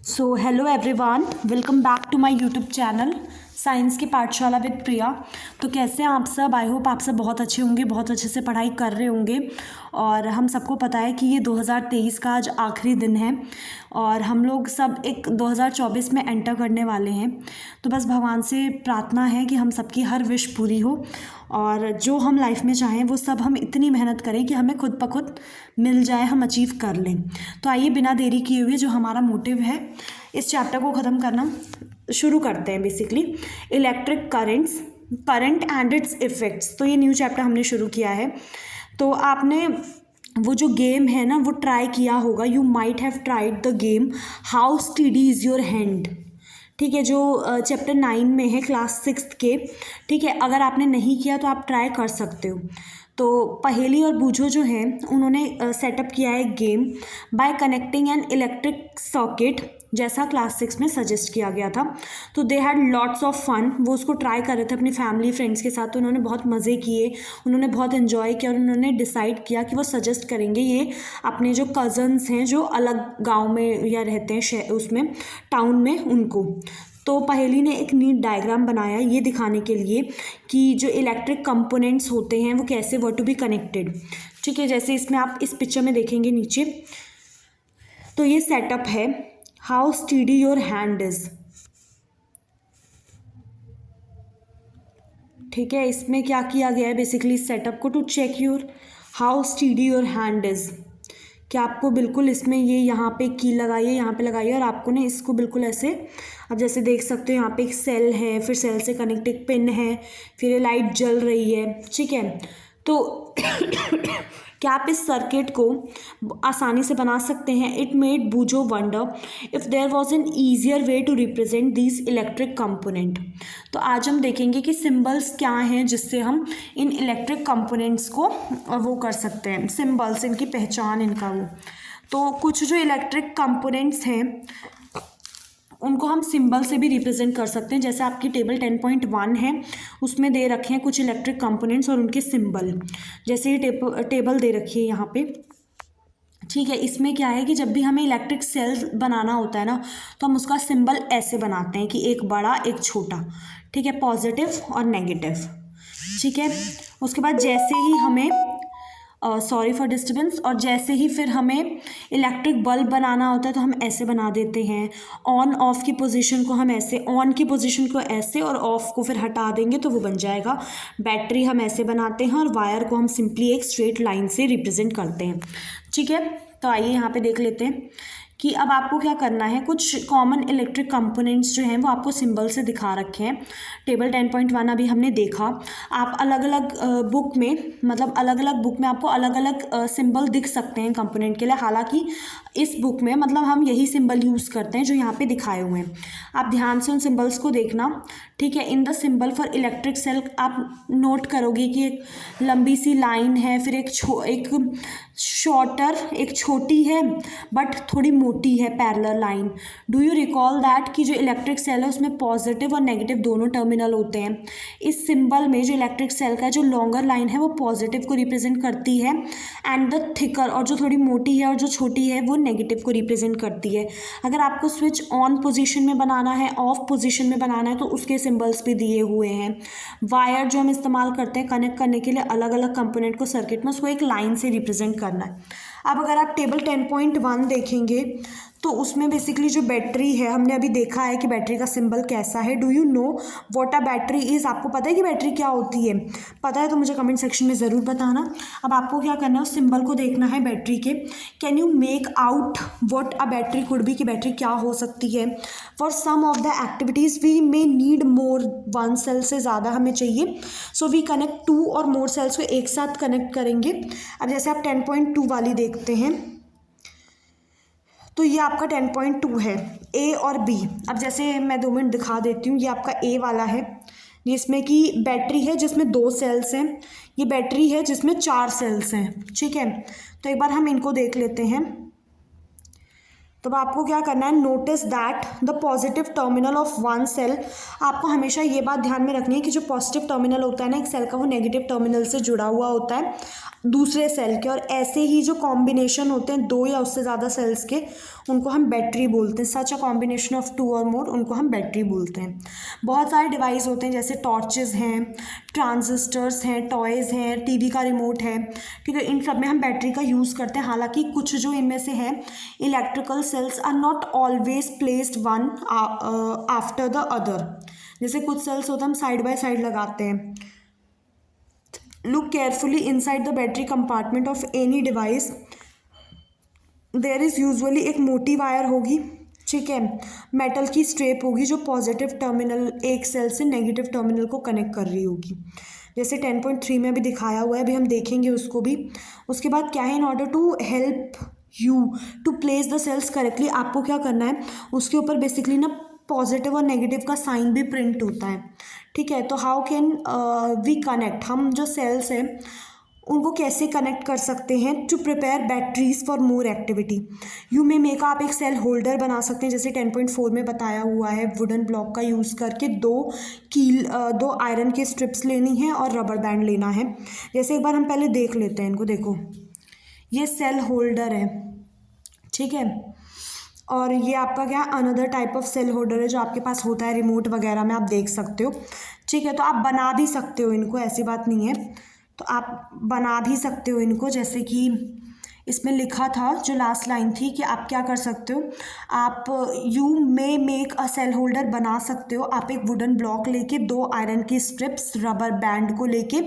So hello everyone, welcome back to my YouTube channel science की Pathshala with प्रिया। तो कैसे हैं आप सब? आई होप आप सब बहुत अच्छे होंगे, बहुत अच्छे से पढ़ाई कर रहे होंगे। और हम सबको पता है कि ये 2023 का आज आखिरी दिन है और हम लोग सब एक 2024 में एंटर करने वाले हैं। तो बस भगवान से प्रार्थना है कि हम सबकी हर विश पूरी हो और जो हम लाइफ में चाहें वो सब हम इतनी मेहनत करें कि हमें खुद ब खुद मिल जाए, हम अचीव कर लें। तो आइए बिना देरी किए हुए जो हमारा मोटिव है इस चैप्टर को ख़त्म करना शुरू करते हैं। Basically electric current and it's effects. तो ये न्यू चैप्टर हमने शुरू किया है। तो आपने वो जो गेम है ना वो ट्राई किया होगा। You might have tried the game how study is your hand. ठीक है, जो चैप्टर 9 में है क्लास 6 के। ठीक है, अगर आपने नहीं किया तो आप ट्राई कर सकते हो। तो पहेली और बूझो जो है उन्होंने सेटअप किया है game by connecting an electric socket, जैसा क्लास 6 में सजेस्ट किया गया था। तो they had lots of fun. वो उसको ट्राई कर रहे थे अपनी फैमिली फ्रेंड्स के साथ। तो उन्होंने बहुत मज़े किए, उन्होंने बहुत इन्जॉय किया और उन्होंने डिसाइड किया कि वो सजेस्ट करेंगे ये अपने जो कज़न्स हैं जो अलग गांव में या रहते हैं उसमें टाउन में उनको। तो पहेली ने एक नीट डायग्राम बनाया ये दिखाने के लिए कि जो इलेक्ट्रिक कंपोनेंट्स होते हैं वो कैसे वर टू बी कनेक्टेड। ठीक है, जैसे इसमें आप इस पिक्चर में देखेंगे नीचे, तो ये सेटअप है how steady your hand is. ठीक है, इसमें क्या किया गया है बेसिकली इस सेटअप को to check your how steady your hand is. कि आपको बिल्कुल इसमें ये यहाँ पे की लगाइए, यहाँ पे लगाइए और आपको ना इसको बिल्कुल ऐसे, अब जैसे देख सकते हो यहाँ पे एक सेल है, फिर सेल से कनेक्ट एक पिन है, फिर ये लाइट जल रही है। ठीक है, तो क्या आप इस सर्किट को आसानी से बना सकते हैं? इट मेड बूझो wonder if there was an easier way to represent these electric component. तो आज हम देखेंगे कि सिम्बल्स क्या हैं जिससे हम इन इलेक्ट्रिक कंपोनेंट्स को वो कर सकते हैं, सिम्बल्स, इनकी पहचान, इनका वो। तो कुछ जो इलेक्ट्रिक कंपोनेंट्स हैं उनको हम सिंबल से भी रिप्रेजेंट कर सकते हैं। जैसे आपकी टेबल 10.1 है, उसमें दे रखे हैं कुछ इलेक्ट्रिक कंपोनेंट्स और उनके सिंबल। जैसे ये टेबल दे रखी है यहाँ पे। ठीक है, इसमें क्या है कि जब भी हमें इलेक्ट्रिक सेल बनाना होता है ना तो हम उसका सिंबल ऐसे बनाते हैं कि एक बड़ा एक छोटा। ठीक है, पॉजिटिव और नेगेटिव। ठीक है, उसके बाद जैसे ही हमें सॉरी फॉर डिस्टर्बेंस, और जैसे ही फिर हमें इलेक्ट्रिक बल्ब बनाना होता है तो हम ऐसे बना देते हैं। ऑन ऑफ की पोजीशन को हम ऐसे, ऑन की पोजीशन को ऐसे और ऑफ को फिर हटा देंगे तो वो बन जाएगा। बैटरी हम ऐसे बनाते हैं और वायर को हम सिंपली एक स्ट्रेट लाइन से रिप्रेजेंट करते हैं। ठीक है, तो आइए यहाँ पे देख लेते हैं कि अब आपको क्या करना है। कुछ कॉमन इलेक्ट्रिक कंपोनेंट्स जो हैं वो आपको सिंबल से दिखा रखे हैं। टेबल 10.1 अभी हमने देखा। आप अलग अलग बुक में, मतलब अलग अलग बुक में आपको अलग अलग सिंबल दिख सकते हैं कंपोनेंट के लिए। हालांकि इस बुक में मतलब हम यही सिंबल यूज़ करते हैं जो यहाँ पे दिखाए हुए हैं। आप ध्यान से उन सिंबल्स को देखना। ठीक है, in the symbol for electric cell आप नोट करोगे कि एक लंबी सी लाइन है, फिर एक शॉर्टर, एक छोटी है बट थोड़ी मोटी है parallel line. Do you recall that कि जो इलेक्ट्रिक सेल है उसमें पॉजिटिव और नेगेटिव दोनों टर्मिनल होते हैं। इस सिंबल में जो इलेक्ट्रिक सेल का जो लॉन्गर लाइन है वो पॉजिटिव को रिप्रेजेंट करती है एंड द थिकर, और जो थोड़ी मोटी है और जो छोटी है वो नेगेटिव को रिप्रेजेंट करती है। अगर आपको स्विच ऑन पोजीशन में बनाना है, ऑफ पोजीशन में बनाना है तो उसके सिंबल्स भी दिए हुए हैं। वायर जो हम इस्तेमाल करते हैं कनेक्ट करने के लिए अलग अलग कंपोनेंट को सर्किट में, उसको एक लाइन से रिप्रेजेंट करना है। अब अगर आप टेबल 10.1 देखेंगे तो उसमें बेसिकली जो बैटरी है, हमने अभी देखा है कि बैटरी का सिंबल कैसा है। Do you know what a battery is? आपको पता है कि बैटरी क्या होती है? पता है तो मुझे कमेंट सेक्शन में ज़रूर बताना। अब आपको क्या करना है, उस सिंबल को देखना है बैटरी के। Can you make out what a battery could be, कि बैटरी क्या हो सकती है? For some of the activities we may need more, one cell से ज़्यादा हमें चाहिए, सो वी कनेक्ट 2 और मोर सेल्स को एक साथ कनेक्ट करेंगे। अब जैसे आप 10.2 वाली देखते हैं तो ये आपका 10.2 है, ए और बी। अब जैसे मैं 2 मिनट दिखा देती हूँ। ये आपका ए वाला है जिसमें कि बैटरी है जिसमें 2 सेल्स हैं, ये बैटरी है जिसमें 4 सेल्स हैं। ठीक है, तो एक बार हम इनको देख लेते हैं। तो आपको क्या करना है, notice that the positive terminal of one cell. आपको हमेशा ये बात ध्यान में रखनी है कि जो पॉजिटिव टर्मिनल होता है ना एक सेल का, वो नेगेटिव टर्मिनल से जुड़ा हुआ होता है। दूसरे सेल के। और ऐसे ही जो कॉम्बिनेशन होते हैं दो या उससे ज़्यादा सेल्स के, उनको हम बैटरी बोलते हैं। सच अ कॉम्बिनेशन ऑफ टू और मोर, उनको हम बैटरी बोलते हैं। बहुत सारे डिवाइस होते हैं, जैसे टॉर्चेस हैं, ट्रांजिस्टर्स हैं, टॉयज़ हैं, टीवी का रिमोट है, ठीक है। इन सब में हम बैटरी का यूज़ करते हैं। हालांकि कुछ जो इनमें से हैं, electrical cells are not always placed one after the other. जैसे कुछ सेल्स होते हैं हम साइड बाय साइड लगाते हैं। Look carefully inside the battery compartment of any device. There is usually एक मोटी वायर होगी, ठीक है, मेटल की स्ट्रेप होगी जो पॉजिटिव टर्मिनल एक सेल से नेगेटिव टर्मिनल को कनेक्ट कर रही होगी, जैसे 10.3 में भी दिखाया हुआ है। अभी हम देखेंगे उसको भी। उसके बाद क्या है, in order to help you to place the cells correctly, आपको क्या करना है, उसके ऊपर बेसिकली ना पॉजिटिव और नेगेटिव का साइन भी प्रिंट होता है, ठीक है। तो हाउ कैन वी कनेक्ट, हम जो सेल्स हैं उनको कैसे कनेक्ट कर सकते हैं, to prepare batteries for more activity you may make, आप एक सेल होल्डर बना सकते हैं, जैसे 10.4 में बताया हुआ है। वुडन ब्लॉक का यूज़ करके दो आयरन के स्ट्रिप्स लेनी है और रबर बैंड लेना है। जैसे एक बार हम पहले देख लेते हैं इनको। देखो, ये सेल होल्डर है, ठीक है, और ये आपका क्या, another type of cell holder है जो आपके पास होता है रिमोट वगैरह में, आप देख सकते हो, ठीक है। तो आप बना भी सकते हो इनको, ऐसी बात नहीं है, तो आप बना भी सकते हो इनको। जैसे कि इसमें लिखा था, जो लास्ट लाइन थी, कि आप क्या कर सकते हो, आप you may make a cell holder बना सकते हो। आप एक वुडन ब्लॉक लेके, दो आयरन की स्ट्रिप्स, रबर बैंड को लेके,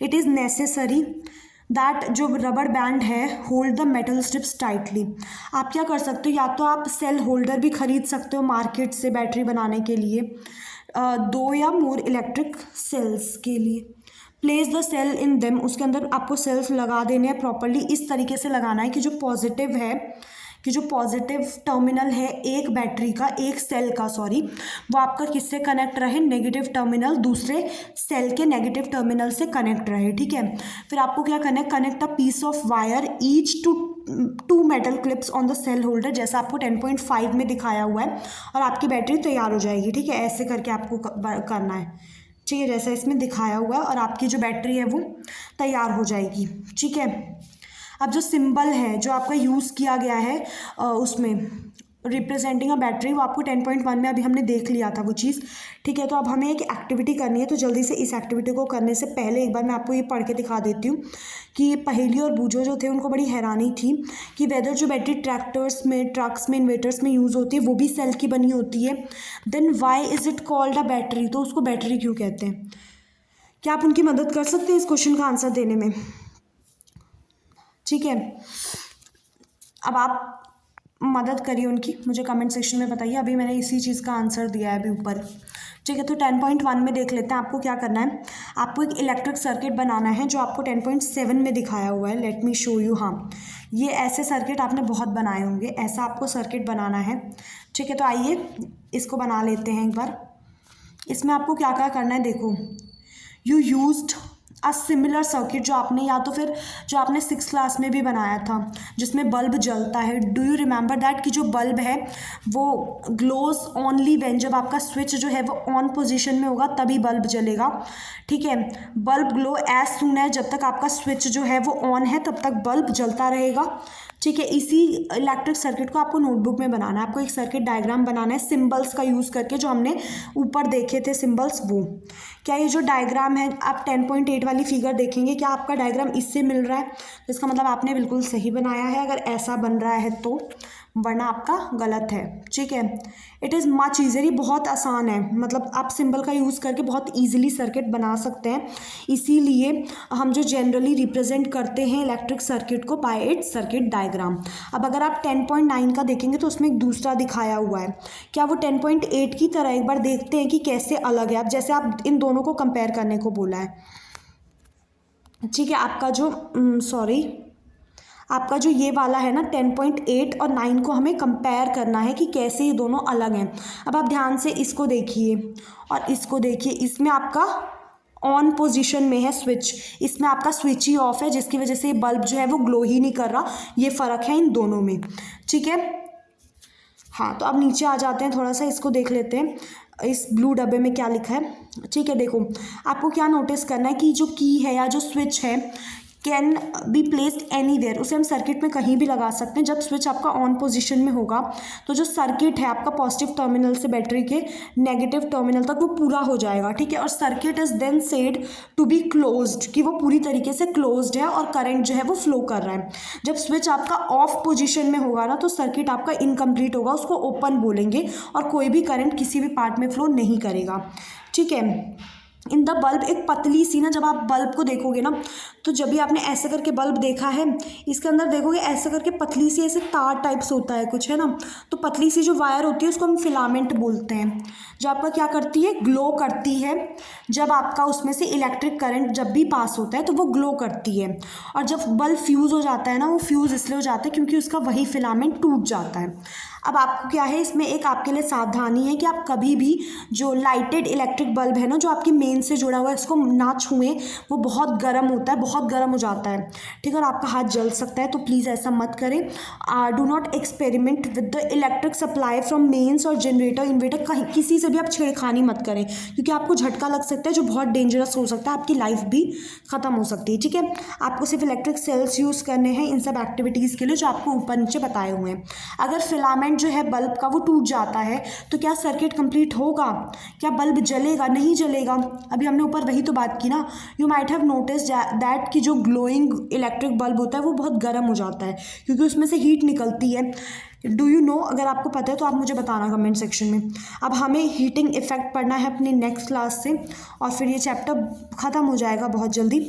इट इज़ नेसेसरी दैट जो रबर बैंड है hold the metal strips tightly. आप क्या कर सकते हो, या तो आप सेल होल्डर भी खरीद सकते हो मार्केट से बैटरी बनाने के लिए, दो या मोर इलेक्ट्रिक सेल्स के लिए। Place the cell in them, उसके अंदर आपको सेल्स लगा देने हैं प्रॉपरली। इस तरीके से लगाना है कि जो पॉजिटिव है, कि जो पॉजिटिव टर्मिनल है एक बैटरी का, एक सेल का सॉरी, वो आपका किससे कनेक्ट रहे, नेगेटिव टर्मिनल दूसरे सेल के नेगेटिव टर्मिनल से कनेक्ट रहे, ठीक है। फिर आपको क्या करना है, connect a piece of wire each to metal clips on the cell holder, जैसा आपको 10.5 में दिखाया हुआ है, और आपकी बैटरी तैयार हो जाएगी, ठीक है। ऐसे करके आपको करना है, ठीक है, जैसा इसमें दिखाया हुआ है, और आपकी जो बैटरी है वो तैयार हो जाएगी, ठीक है। अब जो सिंबल है जो आपका यूज़ किया गया है उसमें रिप्रेजेंटिंग अ बैटरी, वो आपको 10.1 में अभी हमने देख लिया था वो चीज़, ठीक है। तो अब हमें एक एक्टिविटी करनी है, तो जल्दी से इस एक्टिविटी को करने से पहले एक बार मैं आपको ये पढ़ के दिखा देती हूँ कि पहेली और बूझो जो थे उनको बड़ी हैरानी थी कि वेदर जो बैटरी ट्रैक्टर्स में, ट्रक्स में, इन्वर्टर्स में यूज़ होती है वो भी सेल की बनी होती है, then why is it called a battery, तो उसको बैटरी क्यों कहते हैं। क्या आप उनकी मदद कर सकते हैं इस क्वेश्चन का आंसर देने में, ठीक है। अब आप मदद करिए उनकी, मुझे कमेंट सेक्शन में बताइए। अभी मैंने इसी चीज़ का आंसर दिया है अभी ऊपर, ठीक है। तो 10.1 में देख लेते हैं, आपको क्या करना है, आपको एक इलेक्ट्रिक सर्किट बनाना है जो आपको 10.7 में दिखाया हुआ है। Let me show you. हाँ, ये ऐसे सर्किट आपने बहुत बनाए होंगे, ऐसा आपको सर्किट बनाना है, ठीक है। तो आइए इसको बना लेते हैं एक बार। इसमें आपको क्या क्या करना है, देखो, you used a similar circuit, जो आपने या तो फिर जो आपने 6th क्लास में भी बनाया था, जिसमें बल्ब जलता है। डू यू रिमेंबर दैट, कि जो बल्ब है वो ग्लोज ओनली व्हेन, जब आपका स्विच जो है वो ऑन पोजीशन में होगा तभी बल्ब जलेगा, ठीक है। Bulb glow as soon as, जब तक आपका स्विच जो है वो ऑन है तब तक बल्ब जलता रहेगा, ठीक है। इसी इलेक्ट्रिक सर्किट को आपको नोटबुक में बनाना है, आपको एक सर्किट डायग्राम बनाना है सिंबल्स का यूज़ करके, जो हमने ऊपर देखे थे सिंबल्स वो। क्या ये जो डायग्राम है, आप 10.8 वाली फिगर देखेंगे, क्या आपका डायग्राम इससे मिल रहा है, तो इसका मतलब आपने बिल्कुल सही बनाया है, अगर ऐसा बन रहा है तो, वरना आपका गलत है, ठीक है। इट इज़ मच ईजियर, ये बहुत आसान है, मतलब आप सिंबल का यूज़ करके बहुत ईजिली सर्किट बना सकते हैं। इसीलिए हम जो जनरली रिप्रेजेंट करते हैं इलेक्ट्रिक सर्किट को बाय इट्स सर्किट डायग्राम। अब अगर आप 10.9 का देखेंगे तो उसमें एक दूसरा दिखाया हुआ है, क्या वो 10.8 की तरह, एक बार देखते हैं कि कैसे अलग है। अब जैसे आप इन दोनों को कंपेयर करने को बोला है, ठीक है। आपका जो आपका जो ये वाला है ना 10.8 और 9 को हमें कंपेयर करना है कि कैसे ये दोनों अलग हैं। अब आप ध्यान से इसको देखिए और इसको देखिए, इसमें आपका ऑन पोजीशन में है स्विच, इसमें आपका स्विच ही ऑफ है, जिसकी वजह से ये बल्ब जो है वो ग्लो ही नहीं कर रहा। ये फ़र्क है इन दोनों में, ठीक है। हाँ, तो अब नीचे आ जाते हैं, थोड़ा सा इसको देख लेते हैं, इस ब्लू डब्बे में क्या लिखा है, ठीक है। देखो, आपको क्या नोटिस करना है कि जो की है या जो स्विच है, कैन बी प्लेस्ड एनीवेयर, उसे हम सर्किट में कहीं भी लगा सकते हैं। जब स्विच आपका ऑन पोजीशन में होगा तो जो सर्किट है आपका पॉजिटिव टर्मिनल से बैटरी के नेगेटिव टर्मिनल तक वो पूरा हो जाएगा, ठीक है। और circuit is then said to be closed, कि वो पूरी तरीके से क्लोज्ड है और करंट जो है वो फ्लो कर रहा है। जब स्विच आपका ऑफ पोजीशन में होगा ना तो सर्किट आपका इनकम्प्लीट होगा, उसको ओपन बोलेंगे और कोई भी करंट किसी भी पार्ट में फ्लो नहीं करेगा, ठीक है। इन द बल्ब, एक पतली सी ना, जब आप बल्ब को देखोगे ना तो जब भी आपने ऐसे करके बल्ब देखा है, इसके अंदर देखोगे ऐसे करके पतली सी ऐसे तार टाइप्स होता है कुछ, है ना। तो पतली सी जो वायर होती है उसको हम फिलामेंट बोलते हैं, जो आपका क्या करती है, ग्लो करती है। जब आपका उसमें से इलेक्ट्रिक करंट जब भी पास होता है तो वो ग्लो करती है। और जब बल्ब फ्यूज़ हो जाता है ना, वो फ्यूज़ इसलिए हो जाता है क्योंकि उसका वही फिलामेंट टूट जाता है। अब आपको क्या है, इसमें एक आपके लिए सावधानी है कि आप कभी भी जो लाइटेड इलेक्ट्रिक बल्ब है ना, जो आपकी मेन से जुड़ा हुआ है, इसको ना छुएं। वो बहुत गर्म होता है, बहुत गर्म हो जाता है, ठीक है, और आपका हाथ जल सकता है। तो प्लीज़ ऐसा मत करें। Do not experiment with the electric supply from mains और जनरेटर इन्वर्टर, कहीं किसी से भी आप छेड़खानी मत करें, क्योंकि आपको झटका लग सकता है जो बहुत डेंजरस हो सकता है, आपकी लाइफ भी ख़त्म हो सकती है, ठीक है। आपको सिर्फ इलेक्ट्रिक सेल्स यूज़ करने हैं इन सब एक्टिविटीज़ के लिए जो आपको ऊपर नीचे बताए हुए हैं। अगर फिलामेंट जो है बल्ब का वो टूट जाता है तो क्या सर्किट कंप्लीट होगा, क्या बल्ब जलेगा, नहीं जलेगा। अभी हमने ऊपर वही तो बात की ना। You might have notice that कि जो ग्लोइंग इलेक्ट्रिक बल्ब होता है वो बहुत गर्म हो जाता है क्योंकि उसमें से हीट निकलती है। डू यू नो, अगर आपको पता है तो आप मुझे बताना कमेंट सेक्शन में। अब हमें हीटिंग इफेक्ट पढ़ना है अपनी नेक्स्ट क्लास से और फिर ये चैप्टर ख़त्म हो जाएगा बहुत जल्दी।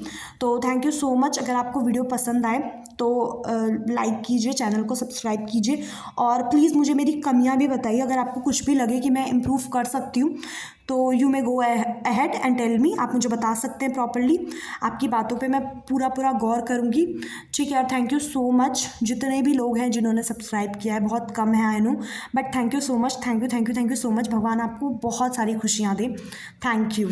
तो थैंक यू सो मच। अगर आपको वीडियो पसंद आए तो लाइक कीजिए, चैनल को सब्सक्राइब कीजिए और प्लीज़ मुझे मेरी कमियां भी बताइए। अगर आपको कुछ भी लगे कि मैं इम्प्रूव कर सकती हूँ तो you may go ahead and tell me, आप मुझे बता सकते हैं प्रॉपर्ली। आपकी बातों पे मैं पूरा गौर करूँगी, ठीक है। और थैंक यू सो मच जितने भी लोग हैं जिन्होंने सब्सक्राइब किया है, बहुत कम है I know, but thank you so much, thank you so much. भगवान आपको बहुत सारी खुशियाँ दे। Thank you.